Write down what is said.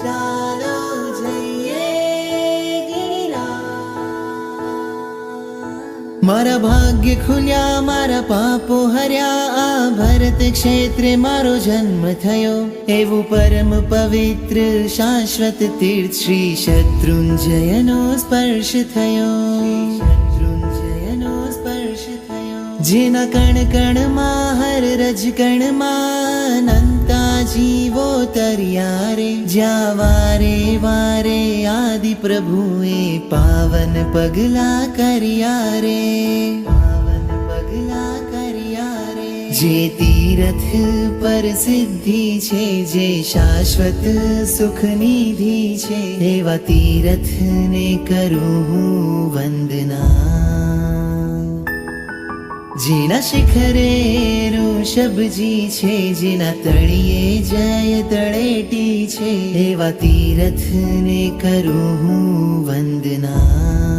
ચાલો જઈએ મારા ભાગ્ય ખુલ્યા, મારા પાપો હર્યા, આ ભરત ક્ષેત્રે મારો જન્મ થયો. એવું પરમ પવિત્ર શાશ્વત તીર્થ શ્રી શત્રુંજયનો સ્પર્શ થયો. જેના કણ કણમાં હર રજ કણમાં અનંતા જીવો તર્યા રે. જ્યાં વારે વારે આદિ પ્રભુએ પાવન પગલા કર્યા રે. જે તીરથ પર સિદ્ધિ છે, જે શાશ્વત સુખ નિધિ છે, એવા તીરથને કરું હું વંદના. જેના શિખરે ઋષભજી છે, જેના તળિયે જય તળેટી છે, એવા તીરથને કરું હું વંદના.